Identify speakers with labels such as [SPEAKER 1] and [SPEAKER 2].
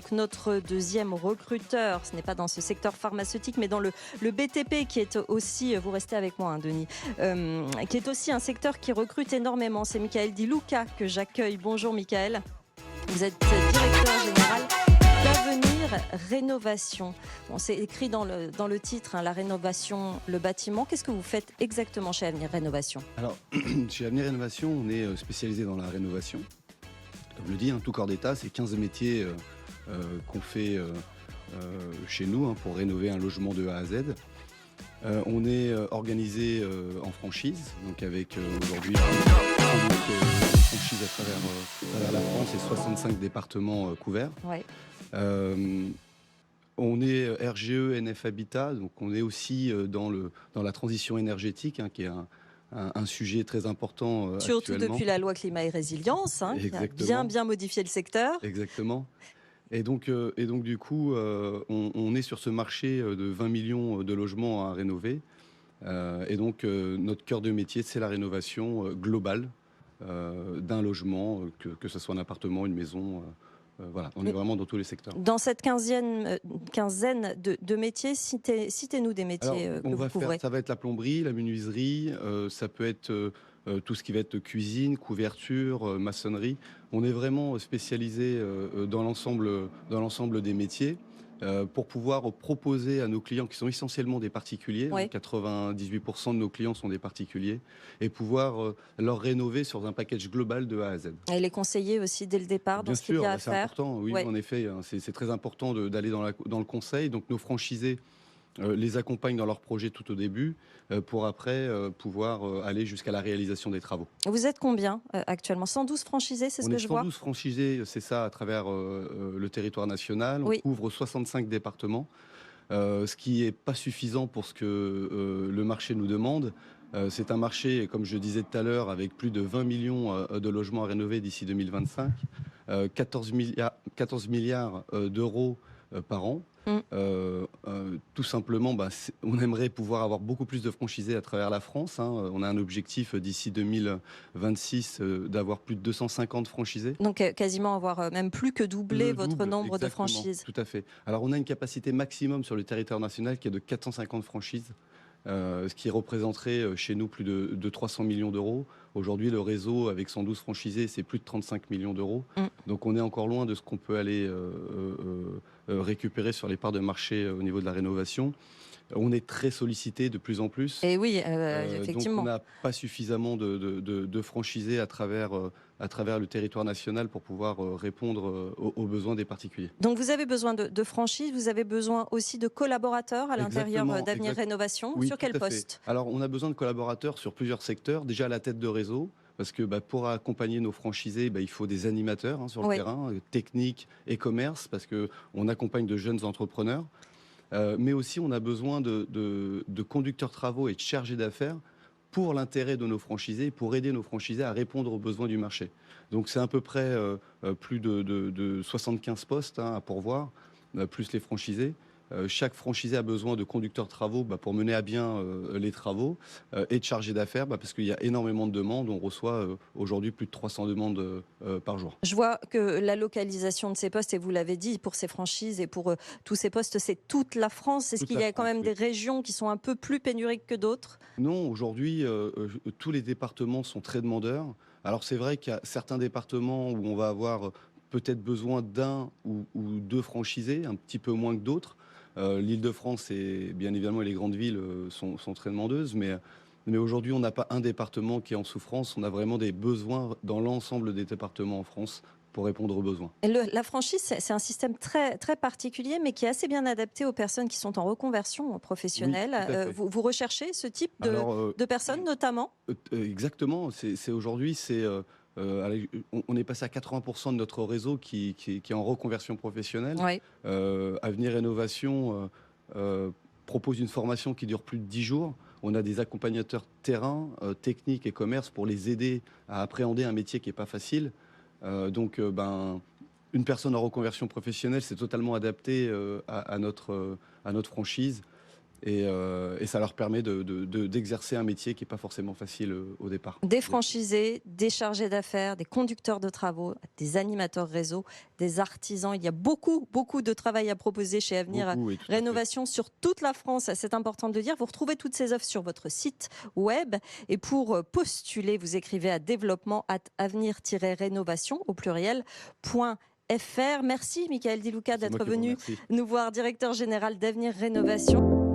[SPEAKER 1] donc notre deuxième recruteur. Ce n'est pas dans ce secteur pharmaceutique, mais dans le BTP qui est aussi, vous restez avec moi, hein, Denis, qui est aussi un secteur qui recrute énormément. C'est Michael Di Luca que j'accueille. Bonjour Michael. Vous êtes directeur général d'Avenir Rénovation. Bon, c'est écrit dans le titre, hein, la rénovation, le bâtiment. Qu'est-ce que vous faites exactement chez Avenir Rénovation ?
[SPEAKER 2] Alors, chez Avenir Rénovation, on est spécialisé dans la rénovation. Comme le dit, hein, tout corps d'État, c'est 15 métiers qu'on fait chez nous pour rénover un logement de A à Z. On est organisé en franchise, donc avec aujourd'hui franchise à travers la France et 65 départements couverts.
[SPEAKER 1] Ouais.
[SPEAKER 2] On est RGE, NF Habitat, donc on est aussi dans la transition énergétique, qui est un sujet très important
[SPEAKER 1] Surtout
[SPEAKER 2] actuellement.
[SPEAKER 1] depuis la loi climat et résilience, qui a bien modifié le secteur.
[SPEAKER 2] Exactement. Et donc du coup, on est sur ce marché de 20 millions de logements à rénover. Et donc, notre cœur de métier, c'est la rénovation globale d'un logement, que ce soit un appartement, une maison. Voilà, on est vraiment dans tous les secteurs.
[SPEAKER 1] Dans cette quinzaine de métiers, citez-nous des métiers que vous couvrez.
[SPEAKER 2] Ça va être la plomberie, la menuiserie, ça peut être tout ce qui va être cuisine, couverture, maçonnerie. On est vraiment spécialisé dans l'ensemble des métiers. Pour pouvoir proposer à nos clients qui sont essentiellement des particuliers,
[SPEAKER 1] Oui.
[SPEAKER 2] 98% de nos clients sont des particuliers, et pouvoir leur rénover sur un package global de A à Z.
[SPEAKER 1] Et les conseiller aussi dès le départ dans ce qu'il y a à
[SPEAKER 2] c'est
[SPEAKER 1] faire.
[SPEAKER 2] important, oui,
[SPEAKER 1] Ouais.
[SPEAKER 2] en effet, c'est très important d'aller dans le conseil. Donc nos franchisés les accompagnent dans leurs projets tout au début pour après pouvoir aller jusqu'à la réalisation des travaux.
[SPEAKER 1] Vous êtes combien actuellement ? 112 franchisés, c'est ce que je vois ?
[SPEAKER 2] On est 112 franchisés, c'est ça, à travers le territoire national. On
[SPEAKER 1] Oui.
[SPEAKER 2] couvre 65 départements, ce qui n'est pas suffisant pour ce que le marché nous demande. C'est un marché, comme je disais tout à l'heure, avec plus de 20 millions de logements à rénover d'ici 2025, 14 milliards d'euros par an. Tout simplement, on aimerait pouvoir avoir beaucoup plus de franchisés à travers la France. On a un objectif d'ici 2026 d'avoir plus de 250 franchisés.
[SPEAKER 1] Donc quasiment avoir même plus que doublé votre nombre
[SPEAKER 2] exactement,
[SPEAKER 1] de franchises.
[SPEAKER 2] Tout à fait. Alors on a une capacité maximum sur le territoire national qui est de 450 franchises. Ce qui représenterait chez nous plus de 300 millions d'euros. Aujourd'hui, le réseau, avec 112 franchisés, c'est plus de 35 millions d'euros. Donc on est encore loin de ce qu'on peut aller récupérer sur les parts de marché au niveau de la rénovation. On est très sollicité de plus en plus.
[SPEAKER 1] Et oui, effectivement.
[SPEAKER 2] Donc on n'a pas suffisamment de franchisés à travers le territoire national pour pouvoir répondre aux besoins des particuliers.
[SPEAKER 1] Donc vous avez besoin de franchises, vous avez besoin aussi de collaborateurs à l'intérieur d'Avenir Rénovation.
[SPEAKER 2] Oui,
[SPEAKER 1] sur quel poste ?
[SPEAKER 2] Alors on a besoin de collaborateurs sur plusieurs secteurs. Déjà à la tête de réseau, parce que pour accompagner nos franchisés, il faut des animateurs sur le terrain, technique et commerce, parce qu'on accompagne de jeunes entrepreneurs. Mais aussi, on a besoin de conducteurs travaux et de chargés d'affaires pour l'intérêt de nos franchisés, pour aider nos franchisés à répondre aux besoins du marché. Donc c'est à peu près plus de 75 postes à pourvoir, plus les franchisés. Chaque franchisé a besoin de conducteurs travaux pour mener à bien les travaux et de chargés d'affaires parce qu'il y a énormément de demandes. On reçoit aujourd'hui plus de 300 demandes par jour.
[SPEAKER 1] Je vois que la localisation de ces postes, et vous l'avez dit, pour ces franchises et pour tous ces postes, c'est toute la France. Est-ce qu'il y a quand même des régions qui sont un peu plus pénuriques que d'autres ?
[SPEAKER 2] Non, aujourd'hui, tous les départements sont très demandeurs. Alors c'est vrai qu'il y a certains départements où on va avoir peut-être besoin d'un ou deux franchisés, un petit peu moins que d'autres. L'Île-de-France et bien évidemment les grandes villes sont très demandeuses, mais aujourd'hui on n'a pas un département qui est en souffrance, on a vraiment des besoins dans l'ensemble des départements en France pour répondre aux besoins.
[SPEAKER 1] La franchise, c'est un système très, très particulier, mais qui est assez bien adapté aux personnes qui sont en reconversion professionnelle.
[SPEAKER 2] Oui,
[SPEAKER 1] vous recherchez ce type de personnes notamment ?
[SPEAKER 2] Exactement, aujourd'hui, on est passé à 80% de notre réseau qui est en reconversion professionnelle.
[SPEAKER 1] Oui.
[SPEAKER 2] Avenir Rénovation propose une formation qui dure plus de 10 jours. On a des accompagnateurs terrain, technique et commerce pour les aider à appréhender un métier qui n'est pas facile. Une personne en reconversion professionnelle, c'est totalement adapté à notre franchise. Et ça leur permet d'exercer un métier qui n'est pas forcément facile au départ.
[SPEAKER 1] Des franchisés, des chargés d'affaires, des conducteurs de travaux, des animateurs réseau, des artisans. Il y a beaucoup, beaucoup de travail à proposer chez Avenir
[SPEAKER 2] Beaucoup, oui, tout à fait.
[SPEAKER 1] Rénovation sur toute la France. C'est important de le dire. Vous retrouvez toutes ces offres sur votre site web. Et pour postuler, vous écrivez à développement@avenir-rénovation au pluriel.fr. Merci Michael Di Luca
[SPEAKER 2] C'est moi
[SPEAKER 1] d'être
[SPEAKER 2] qui vous
[SPEAKER 1] venu
[SPEAKER 2] remercie.
[SPEAKER 1] nous voir, directeur général d'Avenir Rénovation.